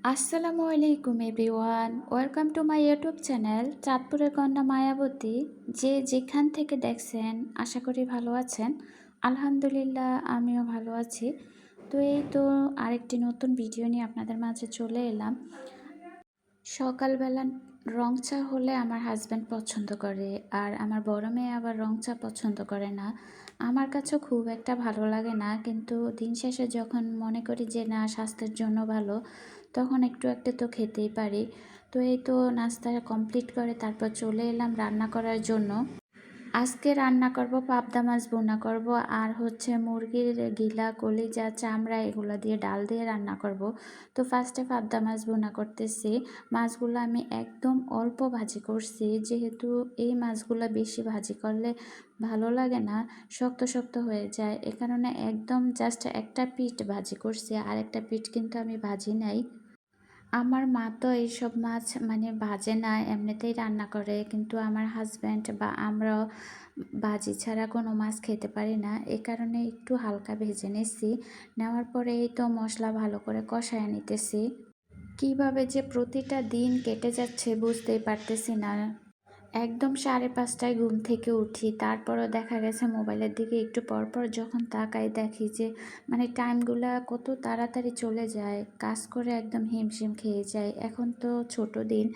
আসসালামু আলাইকুম everyone, welcome to my YouTube channel চাঁদপুরের কন্যা মায়াবতী। যে যেখান থেকে দেখছেন আশা করি ভালো আছেন। আলহামদুলিল্লাহ আমিও ভালো আছি। তো এই তো আরেকটি নতুন ভিডিও নিয়ে আপনাদের মাঝে চলে এলাম। সকালবেলা রং চা হলে আমার হাজব্যান্ড পছন্দ করে, আর আমার বড় মেয়ে আবার রং চা পছন্দ করে না। আমার কাছেও খুব একটা ভালো লাগে না, কিন্তু দিন শেষে যখন মনে করি যে না স্বাস্থ্যের জন্য ভালো, তখন একটু একটু তো খেতেই পারি। তো এই তো নাস্তা কমপ্লিট করে তারপর চলে এলাম রান্না করার জন্য। আজকে রান্না করব পাবদা মাছ ভুনা করব, আর হচ্ছে মুরগির গিলা কলিজা চামড়া এগুলো দিয়ে ডাল দিয়ে রান্না করব। তো ফার্স্টে পাবদা মাছ ভুনা করতেছি। মাছগুলো আমি একদম অল্প ভাজি করছি, যেহেতু এই মাছগুলো বেশি ভাজি করলে ভালো লাগে না, শক্ত শক্ত হয়ে যায়। এ কারণে একদম জাস্ট একটা পিঠ ভাজি করছি, আর একটা পিঠ কিন্তু আমি ভাজি নাই। আমার মা তো এইসব মাছ মানে ভাজে না, এমনিতেই রান্না করে, কিন্তু আমার হাজব্যান্ড বা আমরাও ভাজি ছাড়া কোনো মাছ খেতে পারি না। এ কারণে একটু হালকা ভেজে নিচ্ছি। নেওয়ার পরে এই তো মশলা ভালো করে কষায় নিতেছি। কিভাবে যে প্রতিটা দিন কেটে যাচ্ছে বুঝতেই পারতেছি না। একদম 5:30টায় ঘুম থেকে উঠি, তারপরও দেখা গেছে মোবাইলের দিকে একটু পরপর যখন তাকাই দেখি যে মানে টাইমগুলা কত তাড়াতাড়ি চলে যায়। কাজ করে একদম হিমশিম খেয়ে যায়। এখন তো ছোট দিন,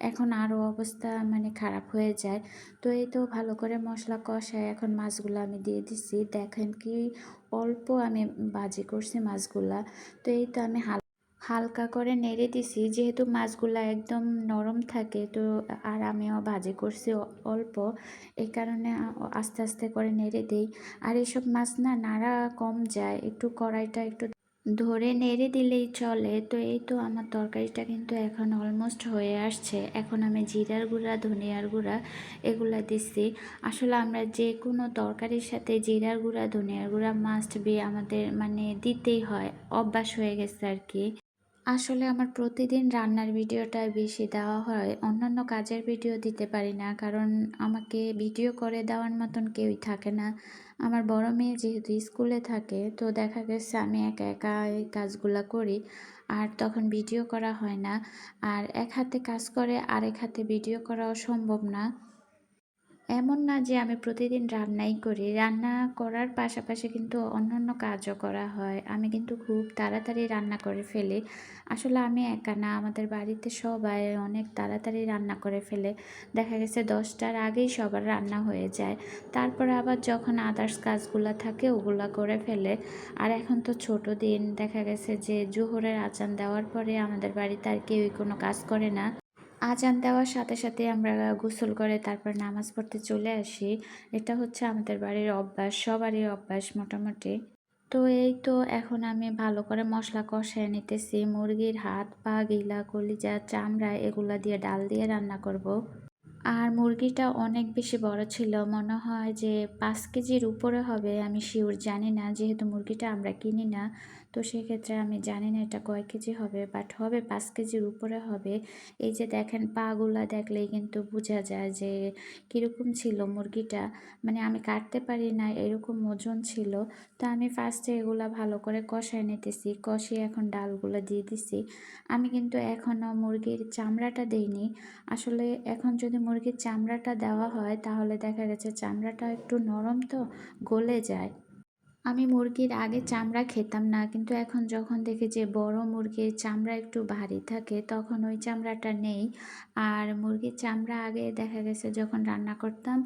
এখন আরও অবস্থা মানে খারাপ হয়ে যায়। তো এই তো ভালো করে মশলা কষায় এখন মাছগুলো আমি দিয়ে দিছি। দেখেন কি অল্প আমি ভাজি করছি মাছগুলা। তো এই তো আমি হালকা করে নেড়ে দিছি, যেহেতু মাছগুলা একদম নরম থাকে। তো আর আমিও ভাজি করছি অল্প, এই কারণে আস্তে আস্তে করে নেড়ে দেই। আর এসব মাছ না নাড়া কম যায়, একটু কড়াইটা একটু ধরে নেড়ে দিলেই চলে। তো এই তো আমার তরকারিটা কিন্তু এখন অলমোস্ট হয়ে আসছে। এখন আমি জিরার গুঁড়া ধনিয়ার গুঁড়া এগুলা দিচ্ছি। আসলে আমরা যে কোনো তরকারির সাথে জিরার গুঁড়া ধনিয়ার গুঁড়া মাস্ট বি আমাদের মানে দিতেই হয়, অভ্যাস হয়ে গেছে আর কি। আসলে আমার প্রতিদিন রান্নার ভিডিওটা বেশি দেওয়া হয়, অন্যান্য কাজের ভিডিও দিতে পারি না, কারণ আমাকে ভিডিও করে দেওয়ার মতন কেউই থাকে না। আমার বড় মেয়ে যেহেতু স্কুলে থাকে, তো দেখা গেছে আমি একা একা এই কাজগুলা করি, আর তখন ভিডিও করা হয় না। আর এক হাতে কাজ করে আরেক হাতে ভিডিও করাও সম্ভব না। এমন না যে আমি প্রতিদিন রান্নাই করি, রান্না করার পাশাপাশি কিন্তু অন্যান্য কাজও করা হয়। আমি কিন্তু খুব তাড়াতাড়ি রান্না করে ফেলি। আসলে আমি একা না, আমাদের বাড়িতে সবাই অনেক তাড়াতাড়ি রান্না করে ফেলে। দেখা গেছে 10টার আগেই সবার রান্না হয়ে যায়। তারপরে আবার যখন আদার্স কাজগুলা থাকে ওগুলা করে ফেলে। আর এখন তো ছোট দিন, দেখা গেছে যে জোহরের আজান দেওয়ার পরে আমাদের বাড়িতে আর কেউই কোনো কাজ করে না। আজান দেওয়ার সাথে সাথে আমরা গোসল করে তারপর নামাজ পড়তে চলে আসি। এটা হচ্ছে আমাদের বাড়ির অভ্যাস, সবারই অভ্যাস মোটামুটি। তো এই তো এখন আমি ভালো করে মশলা কষায় নিতেছি। মুরগির হাত পা গিলা কলিজা চামড়া এগুলা দিয়ে ডাল দিয়ে রান্না করব। আর মুরগিটা অনেক বেশি বড় ছিল, মনে হয় যে 5 কেজির উপরে হবে, আমি শিওর জানি না, যেহেতু মুরগিটা আমরা কিনি না। তো সেক্ষেত্রে আমি জানি না এটা কয় কেজি হবে, বাট হবে 5 কেজির উপরে হবে। এই যে দেখেন পাগুলা দেখলেই কিন্তু বোঝা যায় যে কীরকম ছিল মুরগিটা, মানে আমি কাটতে পারি না এরকম ওজন ছিল। তো আমি ফার্স্টে এগুলা ভালো করে কষায় নিতেছি, কষিয়ে এখন ডালগুলো দিয়ে দিছি। আমি কিন্তু এখনও মুরগির চামড়াটা দেইনি। আসলে এখন যদি মুরগির চামড়াটা দেওয়া হয় তাহলে দেখা গেছে চামড়াটা একটু নরম, তো গলে যায়। আমি মুরগির আগে চামড়া খেতাম না, কিন্তু এখন যখন দেখি যে বড় মুরগির চামড়া একটু ভারী থাকে তখন ওই চামড়াটা নেই। আর মুরগির চামড়া আগে দেখা গেছে যখন রান্না করতাম,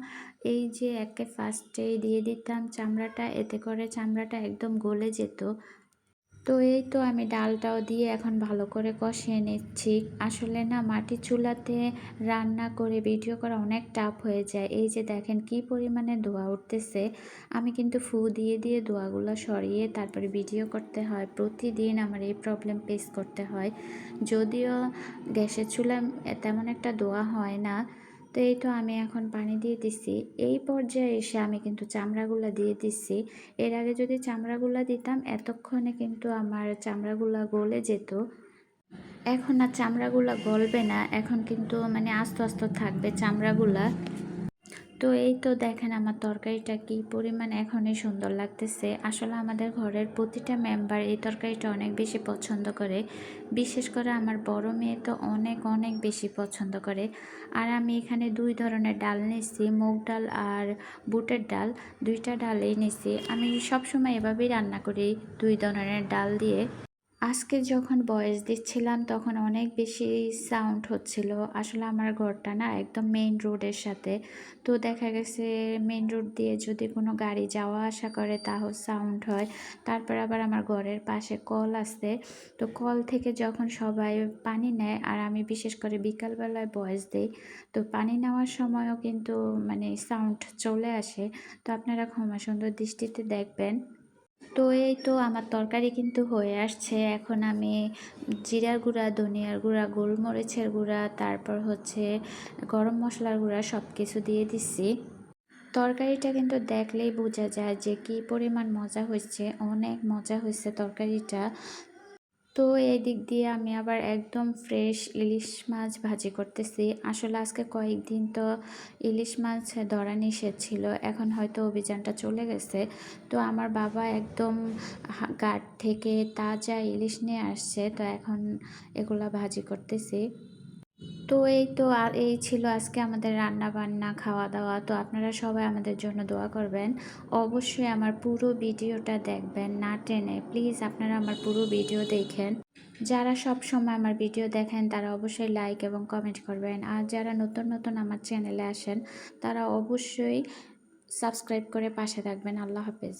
এই যে একে ফার্স্টেই দিয়ে দিতাম চামড়াটা, এতে করে চামড়াটা একদম গলে যেত। তো এই তো আমি ডালটাও দিয়ে এখন ভালো করে কষিয়ে নিচ্ছি। আসলে না মাটির চুলাতে রান্না করে ভিডিও করা অনেক টাফ হয়ে যায়। এই যে দেখেন কি পরিমাণে ধোঁয়া উঠতেছে। আমি কিন্তু ফু দিয়ে দিয়ে ধোঁয়াগুলো সরিয়ে তারপরে ভিডিও করতে হয়। প্রতিদিন আমার এই প্রবলেম ফেস করতে হয়। যদিও গ্যাসের চুলায় তেমন একটা ধোঁয়া হয় না। তো এই তো আমি এখন পানি দিয়ে দিচ্ছি। এই পর্যায়ে এসে আমি কিন্তু চামড়াগুলো দিয়ে দিচ্ছি। এর আগে যদি চামড়াগুলা দিতাম এতক্ষণে কিন্তু আমার চামড়াগুলা গলে যেত। এখন আর চামড়াগুলা গলবে না, এখন কিন্তু মানে আস্তে আস্তে থাকবে চামড়াগুলা। তো এই তো দেখেন আমার তরকারিটা কি পরিমাণ এখনই সুন্দর লাগতেছে। আসলে আমাদের ঘরের প্রতিটা মেম্বার এই তরকারিটা অনেক বেশি পছন্দ করে। বিশেষ করে আমার বড় মেয়ে তো অনেক, অনেক বেশি পছন্দ করে। আর আমি এখানে ২ ধরনের ডাল নিচ্ছি, মুগ ডাল আর বুটের ডাল। ২ টা ডালই নিচ্ছি। আমি সবসময় এভাবেই রান্না করি ২ ধরনের ডাল দিয়ে। আজকে যখন ভয়েস দিচ্ছিলাম তখন অনেক বেশি সাউন্ড হচ্ছিল। আসলে আমার ঘরটা না একদম মেইন রোডের সাথে। তো দেখা গেছে মেইন রোড দিয়ে যদি কোনো গাড়ি যাওয়া আসা করে তাও সাউন্ড হয়। তারপর আবার আমার ঘরের পাশে কল আছে। তো কল থেকে যখন সবাই পানি নেয় আর আমি বিশেষ করে বিকালবেলায় ভয়েস দেই। তো পানি নেওয়ার সময়ও কিন্তু মানে সাউন্ড চলে আসে। তো আপনারা ক্ষমা সুন্দর দৃষ্টিতে দেখবেন। তো এই তো আমার তরকারি কিন্তু হয়ে আসছে। এখন আমি জিরার গুঁড়া, ধনিয়ার গুঁড়া, গোলমরিচের গুঁড়া, তারপর হচ্ছে গরম মশলার গুঁড়া সব কিছু দিয়ে দিচ্ছি। তরকারিটা কিন্তু দেখলেই বোঝা যায় যে কি পরিমাণ মজা হয়েছে। অনেক মজা হয়েছে তরকারিটা। তো এই দিক দিয়ে আমি আবার একদম ফ্রেশ ইলিশ মাছ ভাজি করতেছি। আসলে আজকে কয়েকদিন তো ইলিশ মাছ ধরা নিষেধ ছিল। এখন হয়তো অভিযানটা চলে গেছে। তো আমার বাবা একদম ঘাট থেকে তাজা ইলিশ নিয়ে আসছে। তো এখন এগুলা ভাজি করতেছি। তো এই তো এই ছিল আজকে আমাদের রান্না-বান্না, খাওয়া-দাওয়া। তো আপনারা সবাই আমাদের জন্য দোয়া করবেন। অবশ্যই আমার পুরো ভিডিওটা দেখবেন না টেনে। প্লিজ আপনারা আমার পুরো ভিডিও দেখেন। যারা সবসময় আমার ভিডিও দেখেন তারা অবশ্যই লাইক এবং কমেন্ট করবেন। আর যারা নতুন, নতুন আমার চ্যানেলে আসেন তারা অবশ্যই সাবস্ক্রাইব করে পাশে থাকবেন। আল্লাহ হাফেজ।